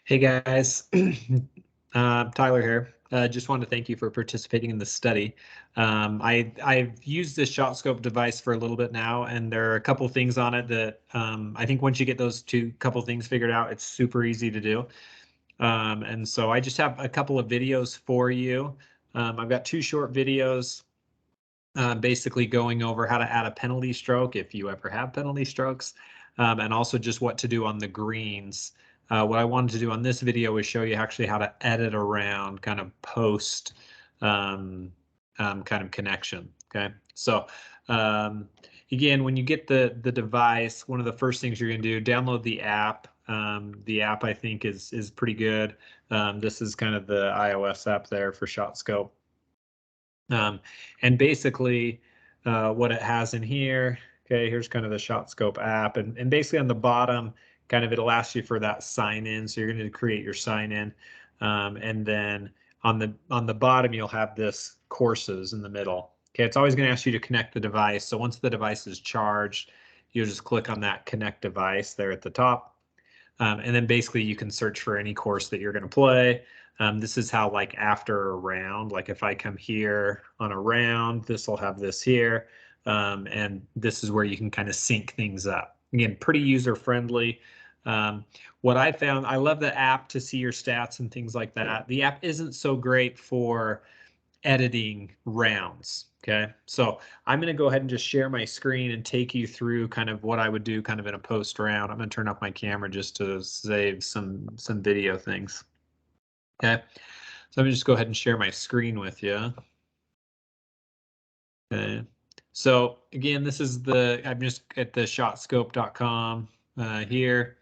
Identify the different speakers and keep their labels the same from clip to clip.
Speaker 1: Hey guys, Tyler here. Just wanted to thank you for participating in the study. I've used this shot scope device for a little bit now, and there are a couple things on it that I think once you get those couple things figured out, it's super easy to do. And so I just have a couple of videos for you. I've got two short videos, basically going over how to add a penalty stroke if you ever have penalty strokes, and also just what to do on the greens. What I wanted to do on this video is show you actually how to edit around kind of post kind of connection. Okay, so again, when you get the device, one of the first things you're going to do, download the app. The app I think is pretty good. This is kind of the iOS app there for ShotScope. And basically, what it has in here, okay, here's kind of the ShotScope app, and basically on the bottom, kind of it'll ask you for that sign in. So you're going to create your sign in, and then on the bottom you'll have this courses in the middle. Okay, it's always going to ask you to connect the device. So once the device is charged, you'll just click on that connect device there at the top. And then basically you can search for any course that you're going to play. This is how, like, after a round, like if I come here on a round, this will have this here. And this is where you can kind of sync things up. Again, pretty user friendly. What I found, I love the app to see your stats and things like that. The app isn't so great for editing rounds. Okay, so I'm going to go ahead and just share my screen and take you through kind of what I would do kind of in a post round. I'm going to turn off my camera just to save some video things. Okay, so I'm going to just go ahead and share my screen with you. Okay, so again, this is I'm just at the shotscope.com here.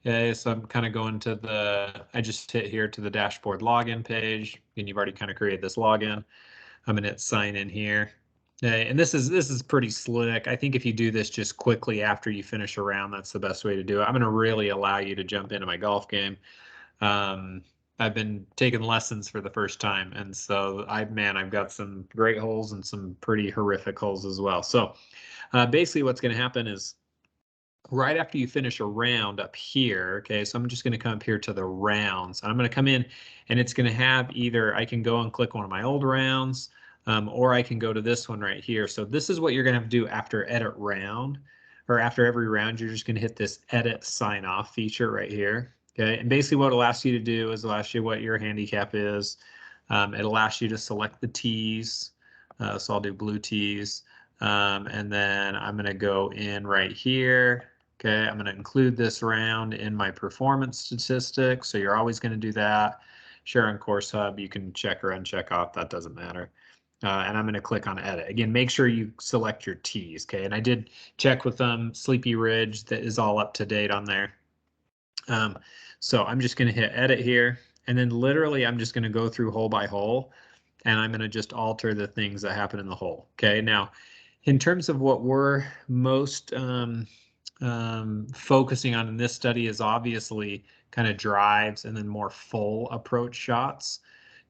Speaker 1: Okay, so I'm kind of going to I just hit here to the dashboard login page, and you've already kind of created this login. I'm going to hit sign in here. Okay, and this is pretty slick. I think if you do this just quickly after you finish a round, that's the best way to do it. I'm going to really allow you to jump into my golf game. I've been taking lessons for the first time, and so I've got some great holes and some pretty horrific holes as well. So basically what's going to happen is right after you finish a round up here, okay, so I'm just going to come up here to the rounds. I'm going to come in, and it's going to have either I can go and click one of my old rounds, or I can go to this one right here. So this is what you're going to have to do after edit round, or after every round. You're just going to hit this edit sign off feature right here. Okay, and basically what it'll ask you to do is it'll ask you what your handicap is. It'll ask you to select the tees. So I'll do blue tees. And then I'm going to go in right here. Okay, I'm going to include this round in my performance statistics. So you're always going to do that. Share on Course Hub, you can check or uncheck off, that doesn't matter. And I'm going to click on edit. Again, make sure you select your tees, okay? And I did check with them, Sleepy Ridge, that is all up to date on there. So I'm just going to hit edit here, and then literally I'm just going to go through hole by hole, and I'm going to just alter the things that happen in the hole. Okay, now in terms of what we're most focusing on in this study is obviously kind of drives and then more full approach shots.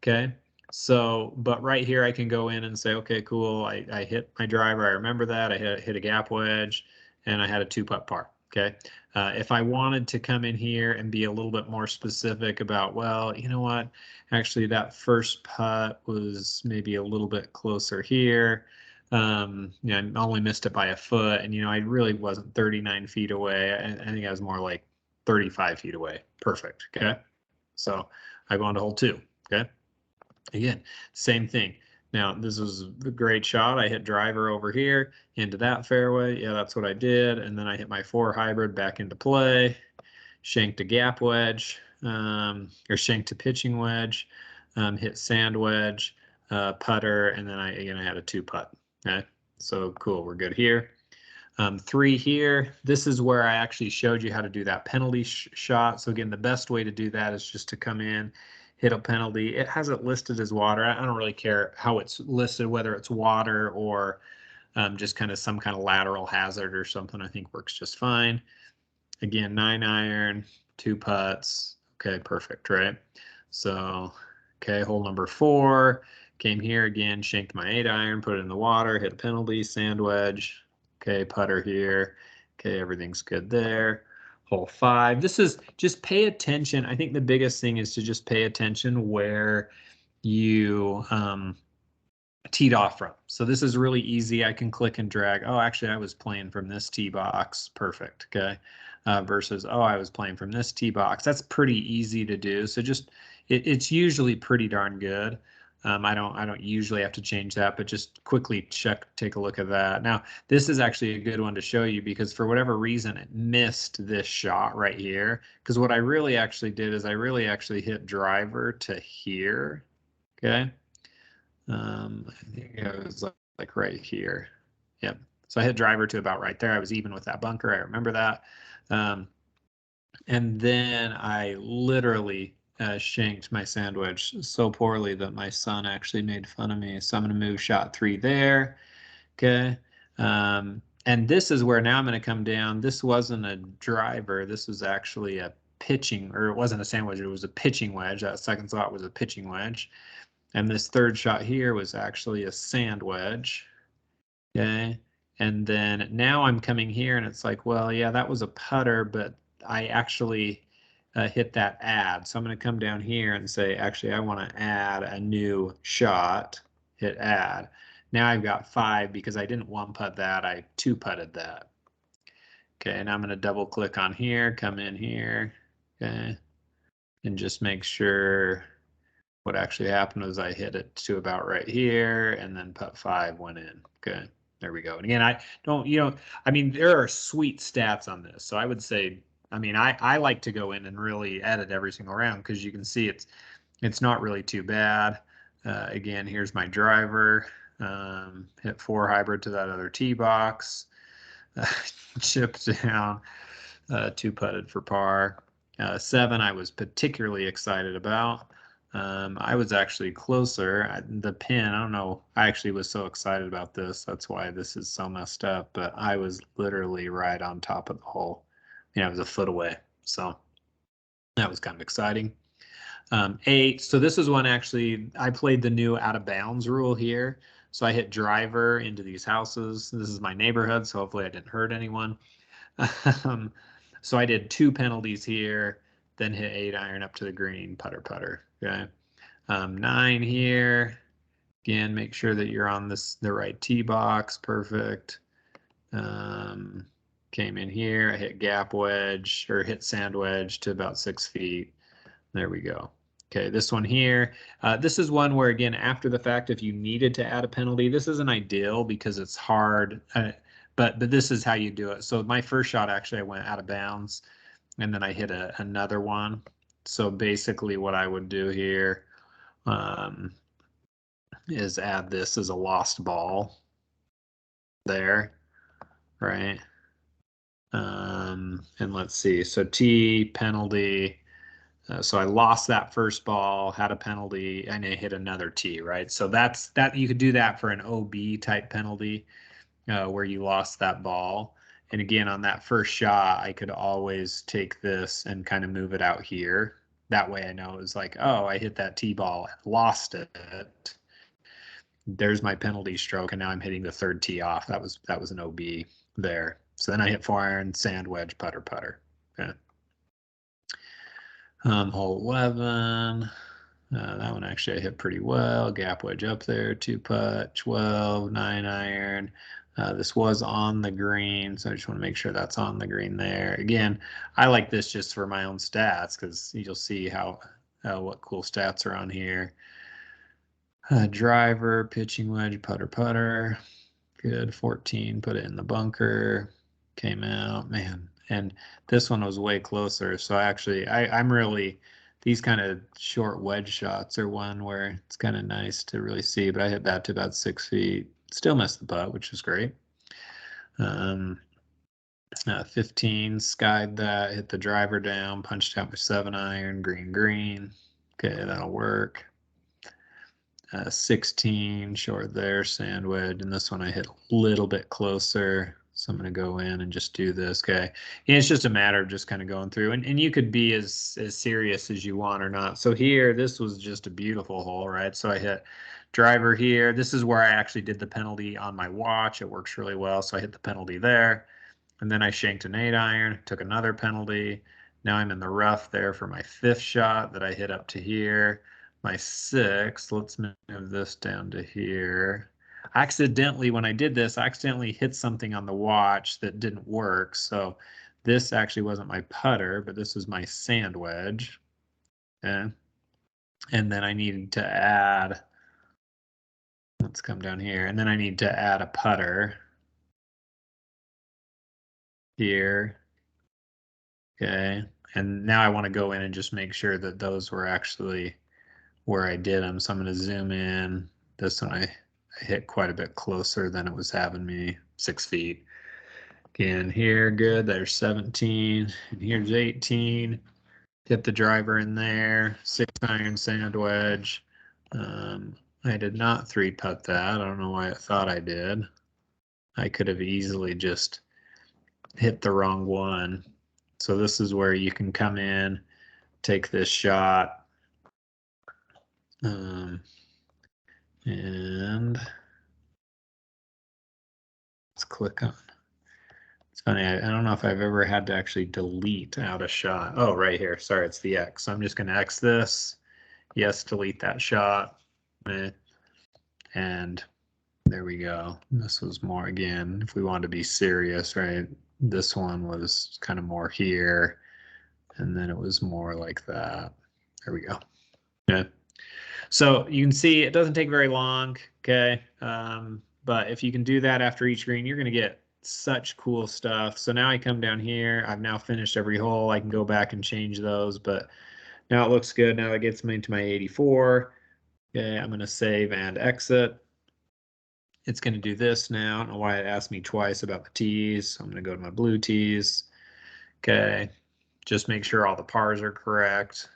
Speaker 1: Okay, so but right here I can go in and say, okay, cool, I hit my driver, I remember that, I hit a gap wedge, and I had a 2-putt par. Okay, if I wanted to come in here and be a little bit more specific about, well, you know what, actually that first putt was maybe a little bit closer here. You know, I only missed it by a foot, and you know, I really wasn't 39 feet away. I think I was more like 35 feet away. Perfect. Okay, so I go on to hole 2. Okay, again, same thing. Now this was a great shot. I hit driver over here into that fairway. Yeah, that's what I did, and then I hit my 4 hybrid back into play, shanked a gap wedge, or shanked a pitching wedge, hit sand wedge, putter, and then I had a 2-putt. Okay, so cool, we're good here. 3 here, this is where I actually showed you how to do that penalty shot. So again, the best way to do that is just to come in, hit a penalty. It has it listed as water. I don't really care how it's listed, whether it's water or just kind of some kind of lateral hazard or something. I think works just fine. Again, 9 iron, 2 putts. Okay, perfect, right? So, okay, hole number 4, came here again, shanked my 8 iron, put it in the water, hit a penalty, sand wedge. Okay, putter here. Okay, everything's good there. hole 5. This is just pay attention. I think the biggest thing is to just pay attention where you teed off from. So this is really easy. I can click and drag. Oh, actually, I was playing from this tee box. Perfect. Okay. Versus, oh, I was playing from this tee box. That's pretty easy to do. So just it's usually pretty darn good. I don't usually have to change that, but just quickly take a look at that. Now, this is actually a good one to show you because for whatever reason, it missed this shot right here. Because what I really actually did is I really actually hit driver to here. Okay. I think it was like right here. Yep. So I hit driver to about right there. I was even with that bunker. I remember that. And then I literally shanked my sand wedge so poorly that my son actually made fun of me. So I'm going to move shot 3 there. Okay. And this is where now I'm going to come down. This wasn't a driver. This was actually a pitching, or it wasn't a sand wedge. It was a pitching wedge. That second thought was a pitching wedge. And this third shot here was actually a sand wedge. Okay. And then now I'm coming here and it's like, well, yeah, that was a putter, but I actually hit that add. So I'm going to come down here and say, actually, I want to add a new shot, hit add. Now I've got 5 because I didn't 1-putt that, I 2-putted that. Okay, and I'm going to double click on here, come in here, okay, and just make sure what actually happened was I hit it to about right here, and then putt 5 went in. Okay, there we go. And again, I mean, there are sweet stats on this. So I would say, I mean, I like to go in and really edit every single round because you can see it's not really too bad. Again, here's my driver. Hit 4 hybrid to that other tee box. Chipped down, 2-putted for par. 7 I was particularly excited about. I was actually closer. The pin, I don't know, I actually was so excited about this. That's why this is so messed up, but I was literally right on top of the hole. You know, it was a foot away. So that was kind of exciting. 8, so this is one actually, I played the new out of bounds rule here. So I hit driver into these houses. This is my neighborhood, so hopefully I didn't hurt anyone. So I did 2 penalties here, then hit 8 iron up to the green, putter. Okay. 9 here. Again, make sure that you're on the right tee box. Perfect. Came in here. I hit gap wedge or hit sand wedge to about 6 feet. There we go. Okay, this one here. This is one where, again, after the fact, if you needed to add a penalty, this isn't ideal because it's hard. But this is how you do it. So my first shot, actually, I went out of bounds, and then I hit another one. So basically what I would do here is add this as a lost ball there, right? And let's see. So T penalty. So I lost that first ball, had a penalty, and I hit another tee, right? So that's that. You could do that for an OB type penalty where you lost that ball. And again, on that first shot, I could always take this and kind of move it out here. That way I know it was like, oh, I hit that tee ball, lost it. There's my penalty stroke, and now I'm hitting the third tee off. That was an OB there. So then I hit 4 iron, sand wedge, putter. Okay. Hole 11. That one actually I hit pretty well. Gap wedge up there, 2-putt, 12, 9 iron. This was on the green, so I just want to make sure that's on the green there. Again, I like this just for my own stats because you'll see how what cool stats are on here. Driver, pitching wedge, putter. Good, 14, put it in the bunker. Came out, man. And this one was way closer. So I'm really, these kind of short wedge shots are one where it's kind of nice to really see, but I hit that to about 6 feet. Still missed the putt, which is great. 15, skied that, hit the driver down, punched out my 7 iron, green. Okay, that'll work. 16 short there, sand wedge, and this one I hit a little bit closer. So I'm going to go in and just do this. Okay. And it's just a matter of just kind of going through, and you could be as serious as you want or not. So here, this was just a beautiful hole, right? So I hit driver here. This is where I actually did the penalty on my watch. It works really well. So I hit the penalty there. And then I shanked an 8-iron, took another penalty. Now I'm in the rough there for my 5th shot that I hit up to here. My 6th, let's move this down to here. Accidentally, when I did this, I accidentally hit something on the watch that didn't work. So this actually wasn't my putter, but this was my sand wedge. Okay. And then I needed to add, let's come down here, and then I need to add a putter here. Okay, and now I want to go in and just make sure that those were actually where I did them. So I'm going to zoom in. This one I hit quite a bit closer than it was having me, 6 feet. Again, here, good, there's 17, and here's 18. Hit the driver in there, 6-iron sand wedge. I did not 3-putt that. I don't know why I thought I did. I could have easily just hit the wrong one. So this is where you can come in, take this shot, and let's click on. It's funny, I don't know if I've ever had to actually delete out a shot. Oh, right here. Sorry, it's the X. So I'm just going to X this. Yes, delete that shot. And there we go. This was more, again, if we want to be serious, right? This one was kind of more here. And then it was more like that. There we go. Yeah. So you can see it doesn't take very long, okay? But if you can do that after each green, you're going to get such cool stuff. So now I come down here. I've now finished every hole. I can go back and change those, but now it looks good. Now it gets me into my 84. Okay, I'm going to save and exit. It's going to do this now. I don't know why it asked me twice about the tees. So I'm going to go to my blue tees. Okay, just make sure all the pars are correct.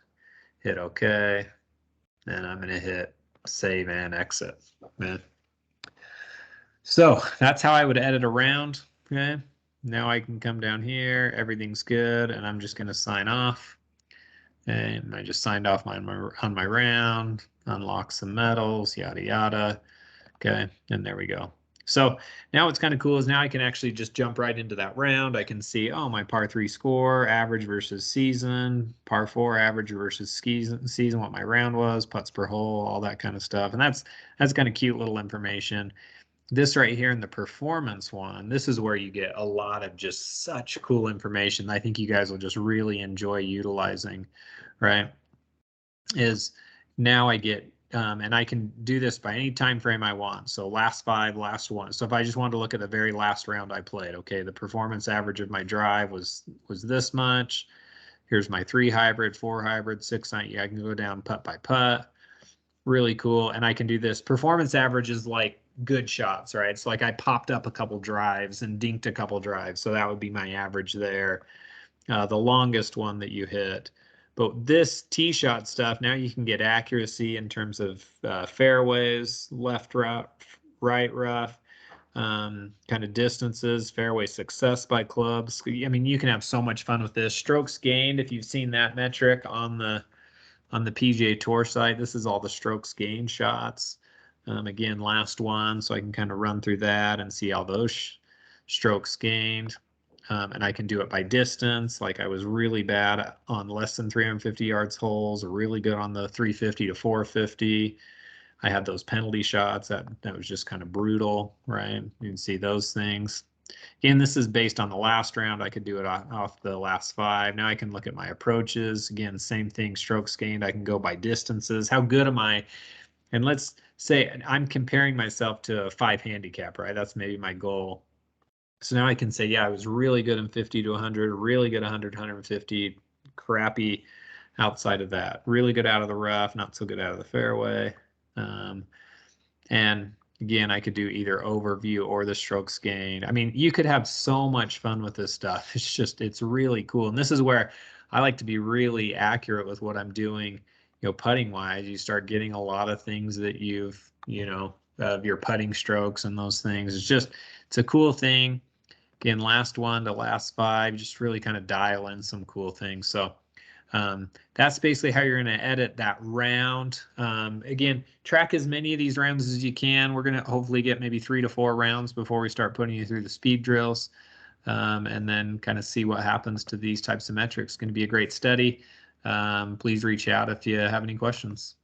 Speaker 1: Hit OK. And I'm going to hit save and exit. Man. So that's how I would edit around. Okay. Now I can come down here. Everything's good. And I'm just going to sign off. And I just signed off on my round, unlock some medals, yada, yada. Okay. And there we go. So now what's kind of cool is now I can actually just jump right into that round. I can see, oh, my par 3 score, average versus season, par 4 average versus season, what my round was, putts per hole, all that kind of stuff. And that's kind of cute little information. This right here in the performance one, this is where you get a lot of just such cool information. I think you guys will just really enjoy utilizing, right? Is now I get and I can do this by any time frame I want. So last 5, last 1. So if I just wanted to look at the very last round I played, okay, the performance average of my drive was this much. Here's my 3 hybrid, 4 hybrid, 6 9. Yeah, I can go down putt by putt. Really cool. And I can do this. Performance average is like good shots, right? It's like I popped up a couple drives and dinked a couple drives. So that would be my average there. The longest one that you hit. But this tee shot stuff, now you can get accuracy in terms of fairways, left rough, right rough, kind of distances, fairway success by clubs. I mean, you can have so much fun with this. Strokes gained, if you've seen that metric on the PGA Tour site, this is all the strokes gained shots. Again, last one, so I can kind of run through that and see all those strokes gained. And I can do it by distance. Like I was really bad on less than 350 yards holes, really good on the 350 to 450. I had those penalty shots that was just kind of brutal, right? You can see those things. Again, this is based on the last round. I could do it off the last 5. Now I can look at my approaches. Again, same thing, strokes gained. I can go by distances. How good am I? And let's say I'm comparing myself to a 5 handicap, right? That's maybe my goal. So now I can say, yeah, I was really good in 50 to 100, really good 100, 150, crappy outside of that, really good out of the rough, not so good out of the fairway. And again, I could do either overview or the strokes gained. I mean, you could have so much fun with this stuff. It's really cool. And this is where I like to be really accurate with what I'm doing, putting wise. You start getting a lot of things that you've, of your putting strokes and those things. It's a cool thing. Again, last 1 to last 5, just really kind of dial in some cool things. So that's basically how you're going to edit that round. Again, track as many of these rounds as you can. We're going to hopefully get maybe 3 to 4 rounds before we start putting you through the speed drills. and then kind of see what happens to these types of metrics. It's going to be a great study. Please reach out if you have any questions.